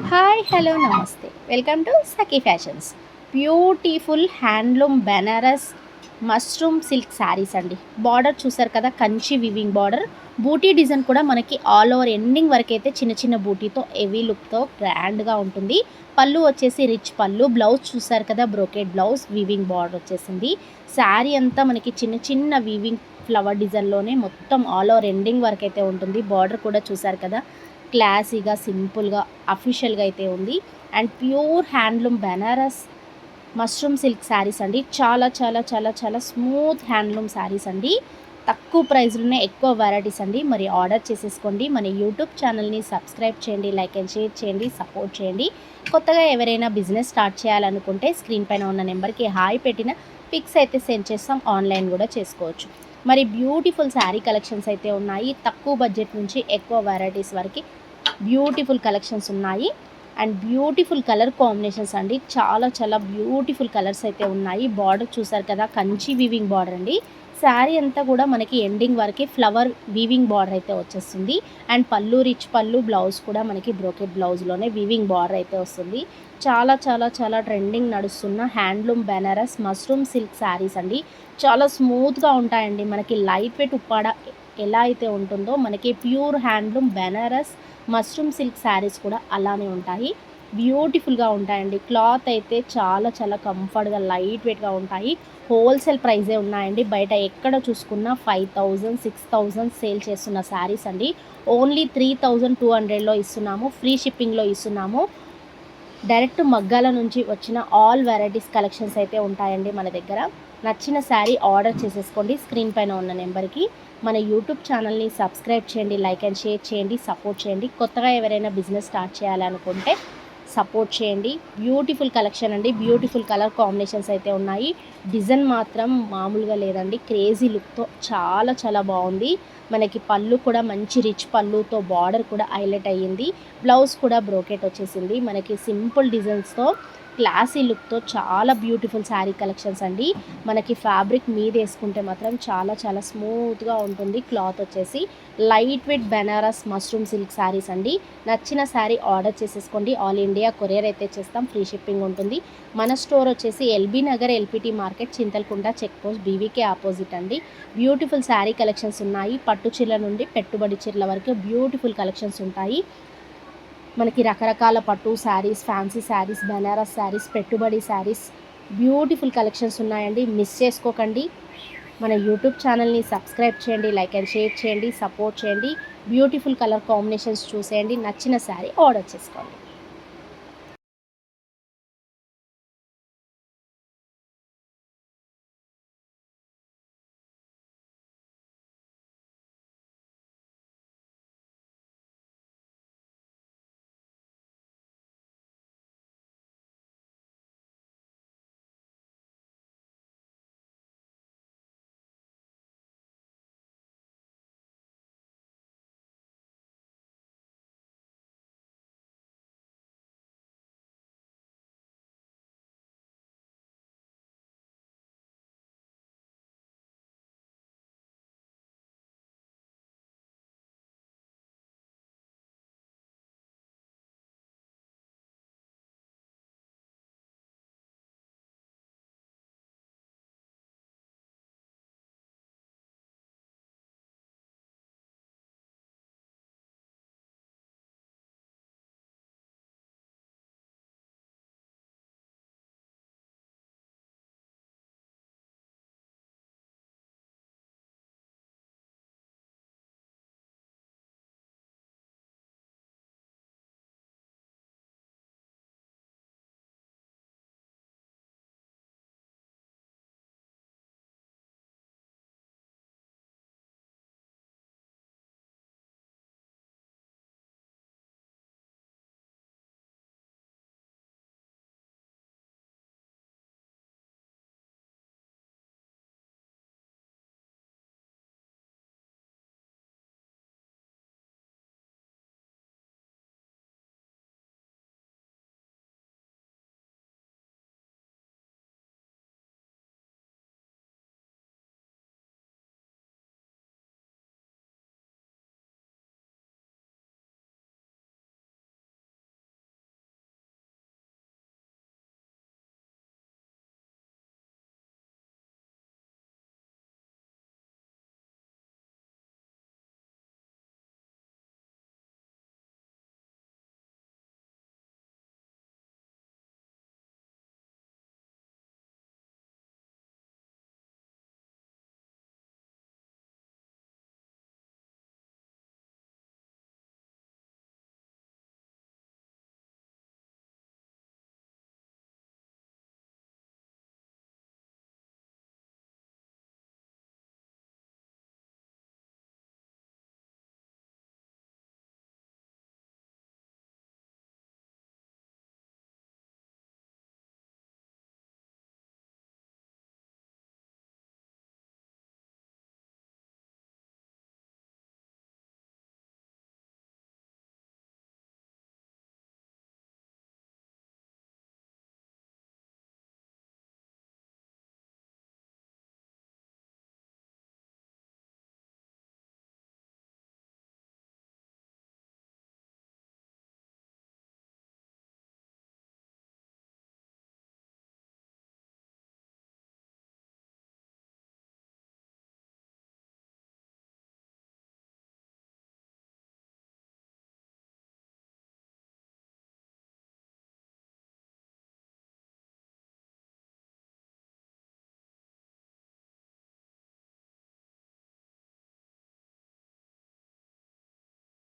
Hi hello నమస్తే welcome to Sakhi fashions. Beautiful handloom Banaras mushroom silk saris అండి. Border చూసారు కదా, కంచి వివింగ్ బార్డర్. బూటీ డిజైన్ కూడా మనకి ఆల్ ఓవర్ ఎండింగ్ వరకు అయితే చిన్న చిన్న బూటీతో హెవీ లుక్తో గ్రాండ్గా ఉంటుంది. పళ్ళు వచ్చేసి రిచ్ పళ్ళు. బ్లౌజ్ చూసారు కదా, బ్రోకెట్ బ్లౌజ్, వివింగ్ బార్డర్ వచ్చేసింది. శారీ అంతా మనకి చిన్న చిన్న వివింగ్ ఫ్లవర్ డిజైన్లోనే మొత్తం ఆల్ ఓవర్ ఎండింగ్ వరకు అయితే ఉంటుంది. బార్డర్ కూడా చూసారు కదా, క్లాసీగా సింపుల్గా అఫీషియల్గా అయితే ఉంది. And pure handloom Banaras mushroom silk saris అండి. చాలా చాలా చాలా చాలా స్మూత్ హ్యాండ్లూమ్ శారీస్ అండి. తక్కువ ప్రైస్లోనే ఎక్కువ వెరైటీస్ అండి. మరి ఆర్డర్ చేసేసుకోండి. మన యూట్యూబ్ ఛానల్ని సబ్స్క్రైబ్ చేయండి, లైక్ అండ్ షేర్ చేయండి, సపోర్ట్ చేయండి. కొత్తగా ఎవరైనా బిజినెస్ స్టార్ట్ చేయాలనుకుంటే స్క్రీన్ పైన ఉన్న నెంబర్కి హాయ్ పెట్టిన పిక్స్ అయితే సెండ్ చేస్తాం. ఆన్లైన్ కూడా చేసుకోవచ్చు. మరి బ్యూటిఫుల్ శారీ కలెక్షన్స్ అయితే ఉన్నాయి. తక్కువ బడ్జెట్ నుంచి ఎక్కువ వెరైటీస్ వరకు బ్యూటిఫుల్ కలెక్షన్స్ ఉన్నాయి. అండ్ బ్యూటిఫుల్ కలర్ కాంబినేషన్స్ అండి. చాలా చాలా బ్యూటిఫుల్ కలర్స్ అయితే ఉన్నాయి. బార్డర్ చూసారు కదా, కంచి వీవింగ్ బార్డర్ అండి. శారీ అంతా కూడా మనకి ఎండింగ్ వరకు ఫ్లవర్ వీవింగ్ బార్డర్ అయితే వచ్చేస్తుంది. అండ్ పళ్ళు రిచ్ పళ్ళు, బ్లౌజ్ కూడా మనకి బ్రోకెట్ బ్లౌజ్లోనే వీవింగ్ బార్డర్ అయితే వస్తుంది. చాలా చాలా చాలా ట్రెండింగ్ నడుస్తున్న handloom Banaras mushroom silk saris అండి. చాలా స్మూత్గా ఉంటాయండి. మనకి లైట్ వెయిట్ ఉప్పాడ ఎలా అయితే ఉంటుందో మనకి pure handloom Banaras mushroom silk saris కూడా అలానే ఉంటాయి. బ్యూటిఫుల్గా ఉంటాయండి. క్లాత్ అయితే చాలా చాలా కంఫర్ట్గా లైట్ వెయిట్గా ఉంటాయి. హోల్సేల్ ప్రైజే ఉన్నాయండి. బయట ఎక్కడ చూసుకున్నా 5000 6000 సేల్ చేస్తున్న శారీస్ అండి. ఓన్లీ 3200లో ఇస్తున్నాము. ఫ్రీ షిప్పింగ్లో ఇస్తున్నాము. డైరెక్ట్ మగ్గాల నుంచి వచ్చిన ఆల్ వెరైటీస్ కలెక్షన్స్ అయితే ఉంటాయండి మన దగ్గర. నచ్చిన శారీ ఆర్డర్ చేసేసుకోండి స్క్రీన్ పైన ఉన్న నెంబర్కి. మన యూట్యూబ్ ఛానల్ని సబ్స్క్రైబ్ చేయండి, లైక్ అండ్ షేర్ చేయండి, సపోర్ట్ చేయండి. కొత్తగా ఎవరైనా బిజినెస్ స్టార్ట్ చేయాలనుకుంటే సపోర్ట్ చేయండి. బ్యూటిఫుల్ కలెక్షన్ అండి. బ్యూటిఫుల్ కలర్ కాంబినేషన్స్ అయితే ఉన్నాయి. డిజైన్ మాత్రం మామూలుగా లేదండి. క్రేజీ లుక్తో చాలా చాలా బాగుంది. మనకి పళ్ళు కూడా మంచి రిచ్ పళ్ళుతో బార్డర్ కూడా హైలైట్ అయ్యింది. బ్లౌజ్ కూడా బ్రోకెట్ వచ్చేసింది. మనకి సింపుల్ డిజైన్స్తో క్లాసీ లుక్తో చాలా బ్యూటిఫుల్ శారీ కలెక్షన్స్ అండి. మనకి ఫ్యాబ్రిక్ మీద వేసుకుంటే మాత్రం చాలా చాలా స్మూత్గా ఉంటుంది. క్లాత్ వచ్చేసి light weight Banaras mushroom silk saris అండి. నచ్చిన శారీ ఆర్డర్ చేసేసుకోండి. ఆల్ ఇండియా కొరియర్ అయితే చేస్తాం. ఫ్రీ షిప్పింగ్ ఉంటుంది. మన స్టోర్ వచ్చేసి LB Nagar LPT market, Chintalkunta check post, BVK opposite అండి. బ్యూటిఫుల్ శారీ కలెక్షన్స్ ఉన్నాయి. పట్టు చీరల నుండి పెట్టుబడి చీరల వరకు బ్యూటిఫుల్ కలెక్షన్స్ ఉంటాయి. మనకి రకరకాల పట్టు శారీస్, ఫ్యాన్సీ శారీస్, బెనారస్ శారీస్, పెట్టుబడి శారీస్, బ్యూటిఫుల్ కలెక్షన్స్ ఉన్నాయండి. మిస్ చేసుకోకండి. మన యూట్యూబ్ ఛానల్ని సబ్స్క్రైబ్ చేయండి, లైక్ అండ్ షేర్ చేయండి, సపోర్ట్ చేయండి. బ్యూటిఫుల్ కలర్ కాంబినేషన్స్ చూసేయండి. నచ్చిన శారీ ఆర్డర్ చేసుకోండి.